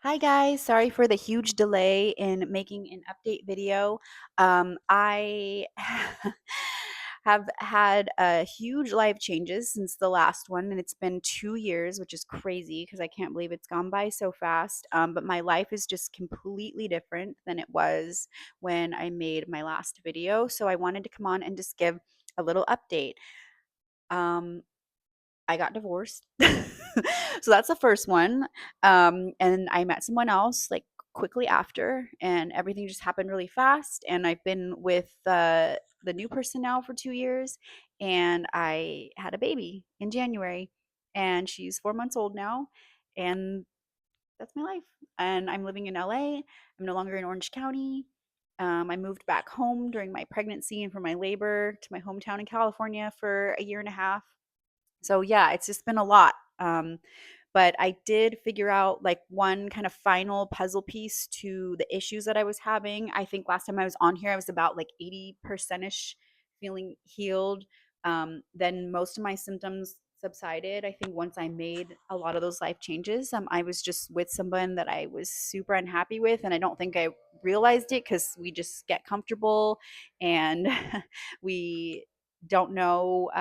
Hi guys, sorry for the huge delay in making an update video. I have had huge life changes since the last one, and it's been 2 years, which is crazy because I can't believe it's gone by so fast. But my life is just completely different than it was when I made my last video. So I wanted to come on and just give a little update. Um, I got divorced. So that's the first one. And I met someone else like quickly after, and everything just happened really fast. And I've been with the new person now for 2 years, and I had a baby in January, and she's 4 months old now. And that's my life. And I'm living in LA. I'm no longer in Orange County. I moved back home during my pregnancy and for my labor to my hometown in California for a year and a half. So yeah, it's just been a lot. But I did figure out like one kind of final puzzle piece to the issues that I was having. I think last time I was on here, I was about like 80% ish feeling healed. Then most of my symptoms subsided. I think once I made a lot of those life changes, I was just with someone that I was super unhappy with. And I don't think I realized it because we just get comfortable and we don't know.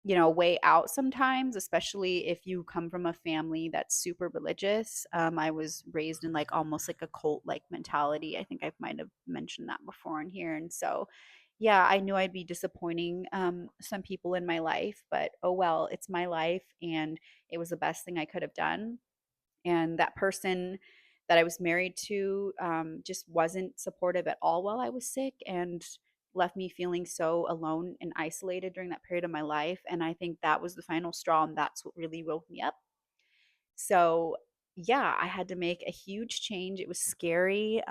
Way out sometimes, especially if you come from a family that's super religious. I was raised in like almost like a cult like mentality. I think I might have mentioned that before in here. And so, yeah, I knew I'd be disappointing some people in my life, but oh well, it's my life and it was the best thing I could have done. And that person that I was married to just wasn't supportive at all while I was sick and left me feeling so alone and isolated during that period of my life. And I think that was the final straw, and that's what really woke me up. So, yeah, I had to make a huge change. It was scary.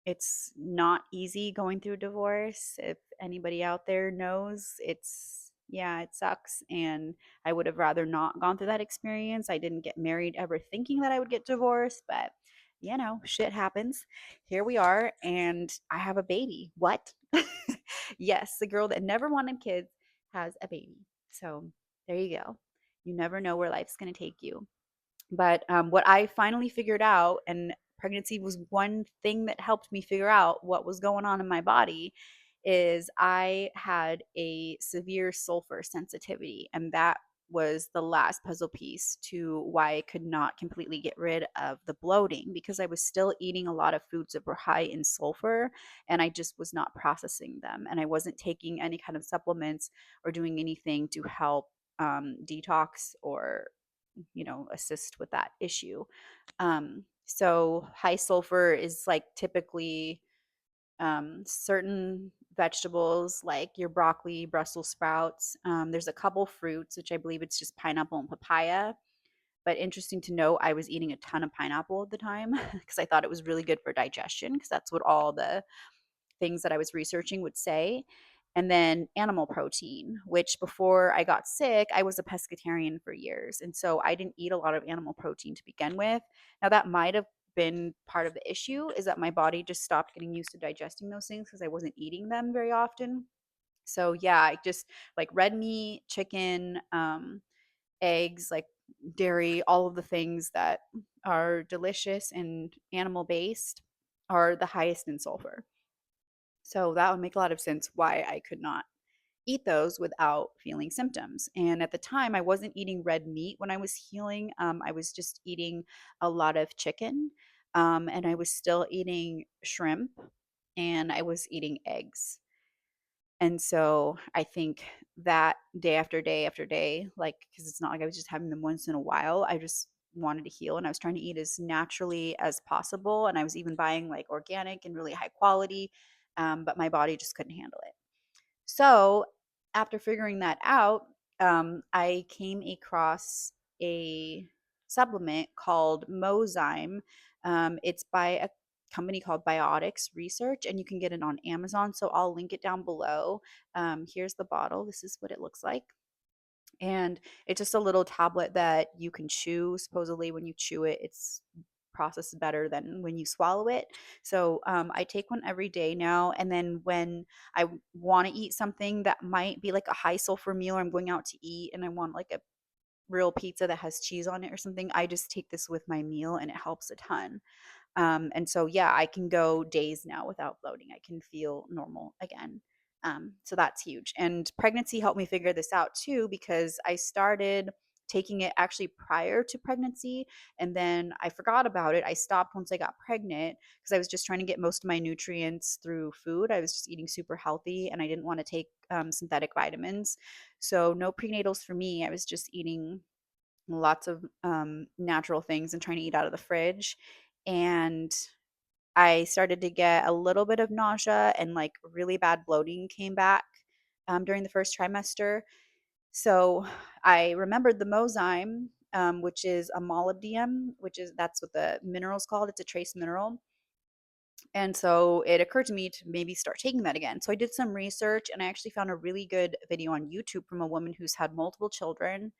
It's not easy going through a divorce. If anybody out there knows, yeah, it sucks. And I would have rather not gone through that experience. I didn't get married ever thinking that I would get divorced, but shit happens. Here we are, and I have a baby. What? Yes, the girl that never wanted kids has a baby. So there you go. You never know where life's going to take you. But what I finally figured out, and pregnancy was one thing that helped me figure out what was going on in my body, is I had a severe sulfur sensitivity. And that was the last puzzle piece to why I could not completely get rid of the bloating, because I was still eating a lot of foods that were high in sulfur and I just was not processing them. And I wasn't taking any kind of supplements or doing anything to help detox or assist with that issue. So high sulfur is like typically certain vegetables like your broccoli, Brussels sprouts. There's a couple fruits, which I believe it's just pineapple and papaya. But interesting to know, I was eating a ton of pineapple at the time because I thought it was really good for digestion, because that's what all the things that I was researching would say. And then animal protein, which before I got sick, I was a pescatarian for years. And so I didn't eat a lot of animal protein to begin with. Now, that might have been part of the issue, is that my body just stopped getting used to digesting those things because I wasn't eating them very often. So, yeah, I just like red meat, chicken, eggs, like dairy, all of the things that are delicious and animal based are the highest in sulfur. So that would make a lot of sense why I could not eat those without feeling symptoms. And at the time, I wasn't eating red meat when I was healing. I was just eating a lot of chicken, and I was still eating shrimp, and I was eating eggs. And so I think that day after day after day, like, because it's not like I was just having them once in a while, I just wanted to heal and I was trying to eat as naturally as possible. And I was even buying like organic and really high quality, but my body just couldn't handle it. So after figuring that out, I came across a supplement called mo-Zyme. It's by a company called Biotics Research, and you can get it on Amazon. So I'll link it down below. Here's the bottle. This is what it looks like. And it's just a little tablet that you can chew. Supposedly, when you chew it, it's processed better than when you swallow it. So I take one every day now. And then when I want to eat something that might be like a high sulfur meal, or I'm going out to eat and I want like a real pizza that has cheese on it or something, I just take this with my meal and it helps a ton. And so, yeah, I can go days now without bloating. I can feel normal again. So that's huge. And pregnancy helped me figure this out too, because I started taking it actually prior to pregnancy. And then I forgot about it. I stopped once I got pregnant because I was just trying to get most of my nutrients through food. I was just eating super healthy and I didn't want to take synthetic vitamins. So, no prenatals for me. I was just eating lots of natural things and trying to eat out of the fridge. And I started to get a little bit of nausea and like really bad bloating came back during the first trimester. So I remembered the mo-Zyme, which is a molybdenum, which is that's what the mineral is called. It's a trace mineral. And so it occurred to me to maybe start taking that again. So I did some research and I actually found a really good video on YouTube from a woman who's had multiple children,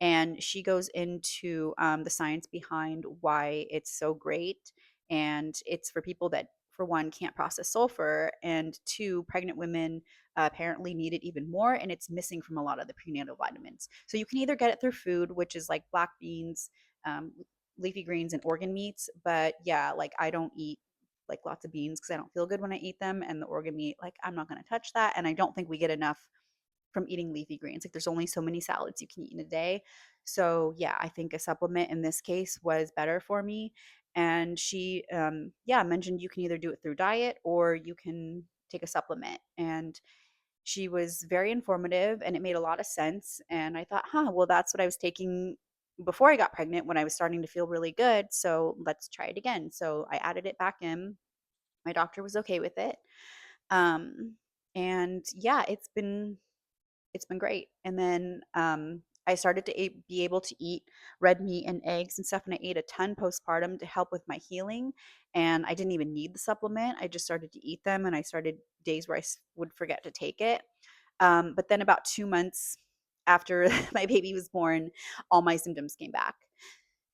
and she goes into the science behind why it's so great. And it's for people that, for one, can't process sulfur, and two, pregnant women apparently need it even more, and it's missing from a lot of the prenatal vitamins. So you can either get it through food, which is like black beans, um, leafy greens, and organ meats. But yeah, like I don't eat like lots of beans because I don't feel good when I eat them, and the organ meat, like I'm not going to touch that. And I don't think we get enough from eating leafy greens. Like there's only so many salads you can eat in a day. So yeah, I think a supplement in this case was better for me. And she yeah, mentioned you can either do it through diet or you can take a supplement. And she was very informative and it made a lot of sense. And I thought, huh, well, that's what I was taking before I got pregnant when I was starting to feel really good. So let's try it again. So I added it back in. My doctor was okay with it. Um, and yeah, it's been great. And then I started to be able to eat red meat and eggs and stuff, and I ate a ton postpartum to help with my healing. And I didn't even need the supplement. I just started to eat them, and I started days where I would forget to take it. But then about 2 months after my baby was born, all my symptoms came back.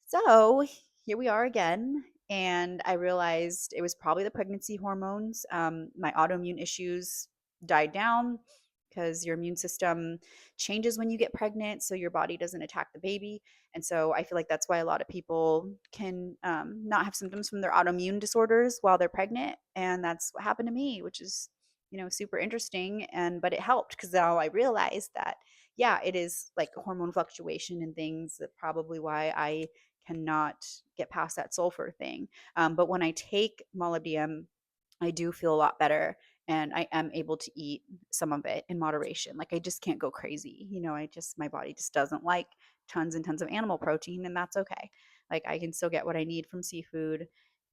So here we are again. And I realized it was probably the pregnancy hormones. My autoimmune issues died down because your immune system changes when you get pregnant. So your body doesn't attack the baby. And so I feel like that's why a lot of people can not have symptoms from their autoimmune disorders while they're pregnant. And that's what happened to me, which is, super interesting. But it helped because now I realized that, yeah, it is like hormone fluctuation and things that probably why I cannot get past that sulfur thing. But when I take molybdenum, I do feel a lot better and I am able to eat some of it in moderation. Like I just can't go crazy. My body just doesn't like tons and tons of animal protein, and that's okay. Like I can still get what I need from seafood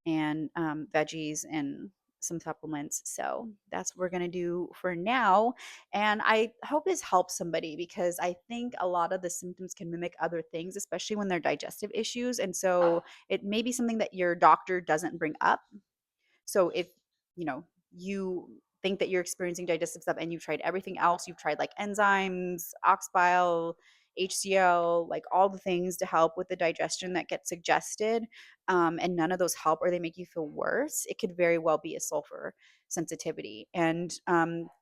and veggies and some supplements. So that's what we're going to do for now. And I hope this helps somebody because I think a lot of the symptoms can mimic other things, especially when they're digestive issues. And so it may be something that your doctor doesn't bring up. So if, you think that you're experiencing digestive stuff and you've tried everything else, you've tried like enzymes, ox bile, HCl, like all the things to help with the digestion that get suggested, and none of those help or they make you feel worse, it could very well be a sulfur sensitivity. And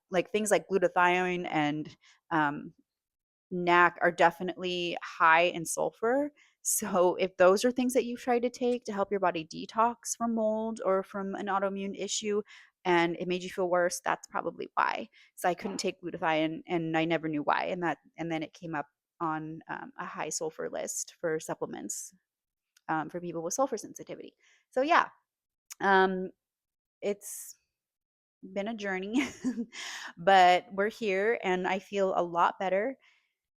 like things like glutathione and um, NAC are definitely high in sulfur. So if those are things that you've tried to take to help your body detox from mold or from an autoimmune issue and it made you feel worse, that's probably why. So I couldn't take glutathione and I never knew why. And then it came up on a high sulfur list for supplements for people with sulfur sensitivity. So yeah, um, it's been a journey, but we're here and I feel a lot better,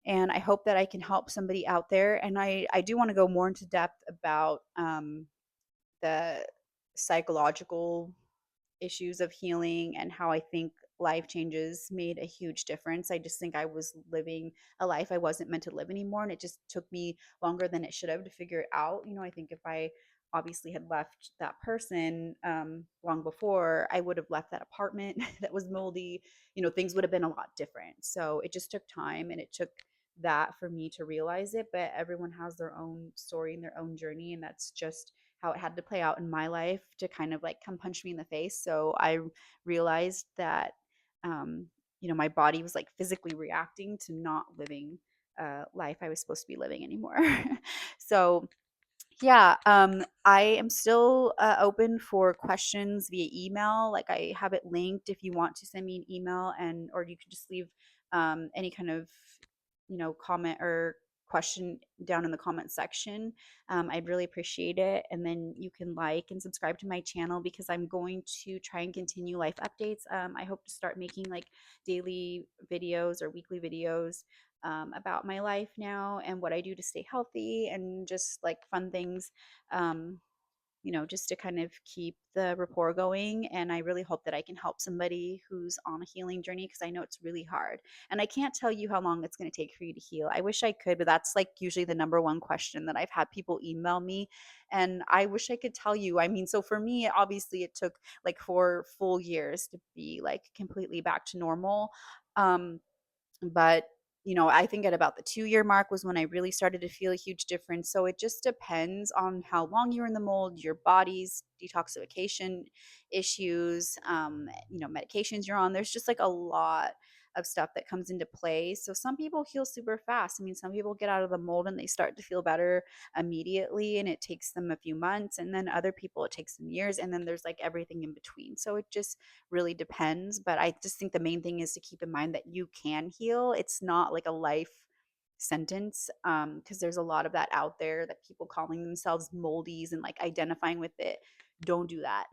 and I hope that I can help somebody out there. And I do want to go more into depth about the psychological issues of healing and how I think life changes made a huge difference. I just think I was living a life I wasn't meant to live anymore. And it just took me longer than it should have to figure it out. I think if I obviously had left that person long before, I would have left that apartment that was moldy. Things would have been a lot different. So it just took time and it took that for me to realize it. But everyone has their own story and their own journey. And that's just how it had to play out in my life to kind of like come punch me in the face. So I realized that, my body was like physically reacting to not living life I was supposed to be living anymore. So yeah, I am still open for questions via email. Like I have it linked if you want to send me an email, and or you can just leave any kind of comment or question down in the comment section. I'd really appreciate it. And then you can like and subscribe to my channel because I'm going to try and continue life updates. I hope to start making like daily videos or weekly videos about my life now and what I do to stay healthy and just like fun things, um, just to kind of keep the rapport going. And I really hope that I can help somebody who's on a healing journey because I know it's really hard. And I can't tell you how long it's going to take for you to heal. I wish I could, but that's like usually the number one question that I've had people email me. And I wish I could tell you. I mean, so for me, obviously, it took like 4 full years to be like completely back to normal. But I think at about the 2 year mark was when I really started to feel a huge difference. So it just depends on how long you're in the mold, your body's detoxification issues, medications you're on. There's just like a lot of stuff that comes into play. So some people heal super fast. I mean, some people get out of the mold and they start to feel better immediately, and it takes them a few months. And then other people, it takes them years. And then there's like everything in between. So it just really depends. But I just think the main thing is to keep in mind that you can heal. It's not like a life sentence, because there's a lot of that out there, that people calling themselves moldies and like identifying with it. Don't do that.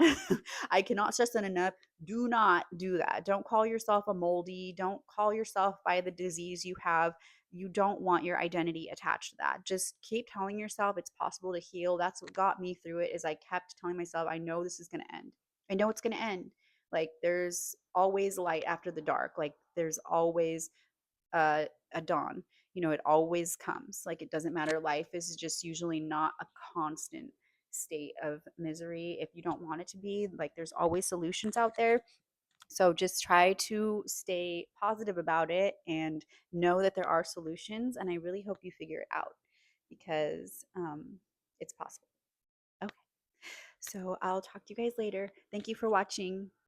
I cannot stress that enough. Do not do that. Don't call yourself a moldy. Don't call yourself by the disease you have. You don't want your identity attached to that. Just keep telling yourself it's possible to heal. That's what got me through it, is I kept telling myself, I know this is going to end. I know it's going to end. Like there's always light after the dark. Like there's always a dawn. It always comes. Like it doesn't matter. Life is just usually not a constant state of misery if you don't want it to be. Like there's always solutions out there. So just try to stay positive about it and know that there are solutions. And I really hope you figure it out because it's possible. Okay. So I'll talk to you guys later. Thank you for watching.